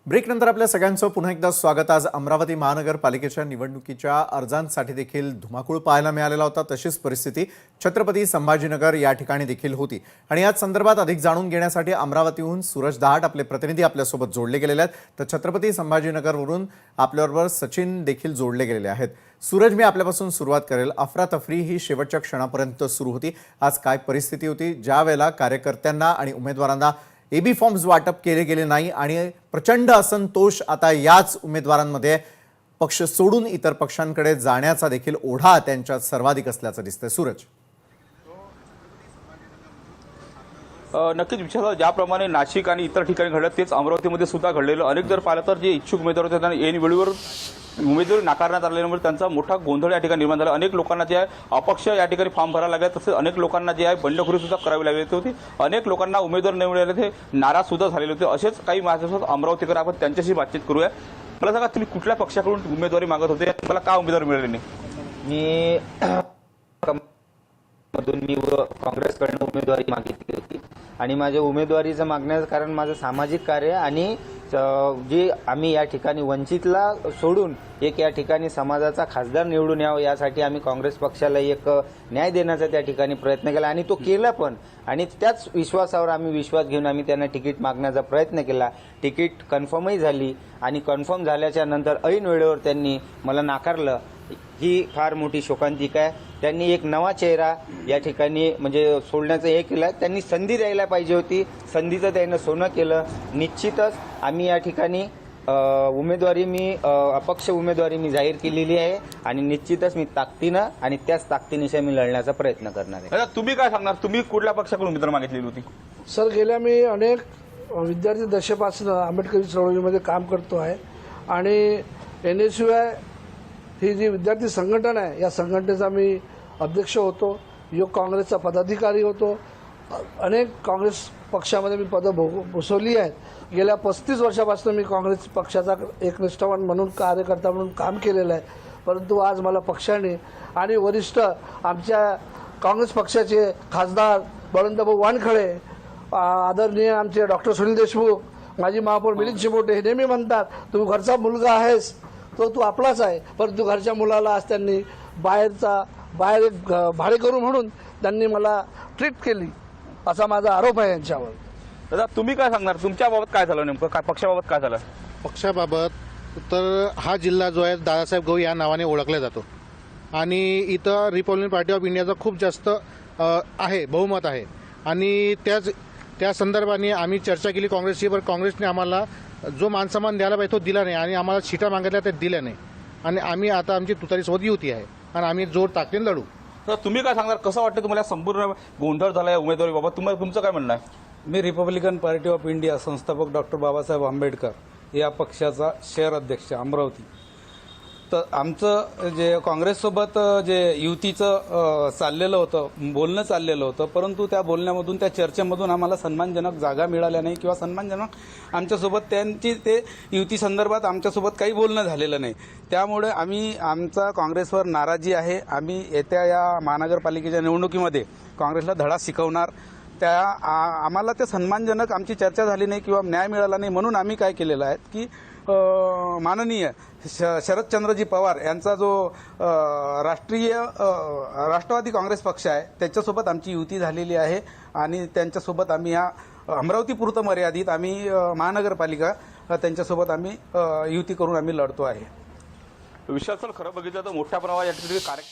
ब्रेकनंतर आपल्या सगळ्यांचं पुन्हा एकदा स्वागत। आज अमरावती महानगरपालिकेच्या निवडणुकीच्या अर्जांसाठी देखील धुमाकूळ पाहायला मिळालेला होता। तशीच परिस्थिती छत्रपती संभाजीनगर या ठिकाणी देखील होती आणि याच संदर्भात अधिक जाणून घेण्यासाठी अमरावतीहून सूरज दहाट आपले प्रतिनिधी आपल्यासोबत जोडले गेलेले आहेत। तर छत्रपती संभाजीनगरवरून आपल्याबरोबर सचिन देखील जोडले गेलेले आहेत। सूरज, मी आपल्यापासून सुरुवात करेल। अफरातफरी ही शेवटच्या क्षणापर्यंत सुरू होती। आज काय परिस्थिती होती ज्या वेळेला कार्यकर्त्यांना आणि उमेदवारांना एबी फॉर्म्स वाटप केले गेले नाही आणि प्रचंड असंतोष आता याच उमेदवारांमध्ये पक्ष सोडून इतर पक्षांकडे जाण्याचा देखील ओढा त्यांच्यात सर्वाधिक असल्याचं दिसतंय। सूरज, नक्कीच विचारलं ज्याप्रमाणे नाशिक आणि इतर ठिकाणी घडलं तेच अमरावतीमध्ये सुद्धा घडलेलं। अनेक जर पाहिलं तर जे इच्छुक उमेदवार होते त्यांना ऐन वेळेवर उमेदवारी नाकारण्यात आल्यामुळे त्यांचा मोठा गोंधळ या ठिकाणी निर्माण झाला। अनेक लोकांना जे आहे अपक्ष या ठिकाणी फॉर्म भरायला लागले, तसेच अनेक लोकांना जे आहे बंडखोरी सुद्धा करावी लागली होती। अनेक लोकांना उमेदवार नाही मिळाले, ते नाराज सुद्धा झालेले होते। असेच काही माझ्यासोबत अमरावतीकर, आपण त्यांच्याशी बातचीत करूया। मला सांगा, तुम्ही कुठल्या पक्षाकडून उमेदवारी मागत होते, मला का उमेदवार मिळाले नाही? मी काँग्रेसकडून उमेदवारी मागितली होती आणि माझ्या उमेदवारीचं मागण्याचं कारण माझं सामाजिक कार्य आणि जे आम्ही या ठिकाणी वंचितला सोडून एक या ठिकाणी समाजाचा खासदार निवडून यावं यासाठी आम्ही काँग्रेस पक्षाला एक न्याय देण्याचा त्या ठिकाणी प्रयत्न केला आणि तो केला पण। आणि त्याच विश्वासावर आम्ही विश्वास घेऊन आम्ही त्यांना तिकीट मागण्याचा प्रयत्न केला। तिकीट कन्फर्मही झाली आणि कन्फर्म झाल्याच्या नंतर ऐन वेळेवर त्यांनी मला नाकारलं। ही फार मोठी शोकांतिका आहे। त्यांनी एक नवा चेहरा या ठिकाणी म्हणजे सोडण्याचं हे केलं। त्यांनी संधी द्यायला पाहिजे होती, संधीचं त्यानं सोनं केलं। निश्चितच आम्ही या ठिकाणी उमेदवारी अपक्ष उमेदवारी मी जाहीर केलेली आहे आणि निश्चितच मी ताकदीनं आणि त्याच ताकदीनिशी मी लढण्याचा प्रयत्न करणार आहे। तुम्ही काय सांगणार, तुम्ही कुठल्या पक्षाकडून उमेदवार मागितलेली होती? सर, गेल्या मी अनेक विद्यार्थी दशेपासून आंबेडकरी चळवळीमध्ये काम करतो आहे आणि NSUI ही जी विद्यार्थी संघटना आहे या संघटनेचा मी अध्यक्ष होतो, युवक काँग्रेसचा पदाधिकारी होतो। अनेक काँग्रेस पक्षामध्ये मी पदं भूषवली आहेत। गेल्या 35 वर्षापासून मी काँग्रेस पक्षाचा एक निष्ठावान म्हणून कार्यकर्ता म्हणून काम केलेलं आहे। परंतु आज मला पक्षाने आणि वरिष्ठ आमच्या काँग्रेस पक्षाचे खासदार बळवंतभाऊ वानखळे, आदरणीय आमचे डॉक्टर सुनील देशमुख, माजी महापौर मिलिंद चिमोटे हे नेहमी म्हणतात, तू घरचा मुलगा आहेस तो तू आपलाच आहे। परंतु घरच्या मुलाला आज त्यांनी बाहेर एक भाडेकरू म्हणून त्यांनी मला ट्रीट केली, असा माझा आरोप आहे यांच्यावर। दादा, तुम्ही काय सांगणार, तुमच्या बाबत काय झालं, नेमकं काय पक्षाबाबत काय झालं? पक्षाबाबत तर हा जिल्हा जो आहे दादासाहेब गवई या नावाने ओळखला जातो आणि इथं रिपब्लिकन पार्टी ऑफ इंडियाचा खूप जास्त आहे, बहुमत आहे आणि त्या संदर्भाने आम्ही चर्चा केली काँग्रेसची, पण काँग्रेसने आम्हाला जो मानसन्मान द्यायला पाहिजे तो दिला नाही आणि आम्हाला सीटा मागितल्या त्या दिल्या नाही आणि आम्ही आता आमची तुतारीसोबत युती आहे आणि आम्ही जोर ताकदीने लढू। तर तुम्ही काय सांगणार, कसं वाटतं तुम्हाला संपूर्ण गोंधळ झाला या उमेदवारीबाबत, तुमचं काय म्हणणं आहे? मी रिपब्लिकन पार्टी ऑफ इंडिया संस्थापक डॉक्टर बाबासाहेब आंबेडकर या पक्षाचा शहर अध्यक्ष अमरावती। तर आमचं जे काँग्रेससोबत जे युतीचं चाललेलं होतं, बोलणं चाललेलं होतं, परंतु त्या बोलण्यामधून त्या चर्चेमधून आम्हाला सन्मानजनक जागा मिळाल्या नाही किंवा सन्मानजनक आमच्यासोबत त्यांची ते युती संदर्भात आमच्यासोबत काही बोलणं झालेलं नाही। त्यामुळे आमचा काँग्रेसवर नाराजी आहे। आम्ही येत्या या महानगरपालिकेच्या निवडणुकीमध्ये काँग्रेसला धडा शिकवणार। आम्हाला ते सन्मानजनक आमची चर्चा झाली नाही किंवा न्याय मिळाला नाही, म्हणून आम्ही काय केलेलं आहे की माननीय शरदचंद्रजी पवार यांचा जो राष्ट्रवादी काँग्रेस पक्ष आहे त्याच्यासोबत आमची युती झालेली आहे आणि त्यांच्यासोबत आम्ही या अमरावतीपुरतं मर्यादित आम्ही महानगरपालिका त्यांच्यासोबत आम्ही युती करून आम्ही लढतो आहे। विशाल सर, खरं बघितलं तर मोठ्या प्रमाणात या ठिकाणी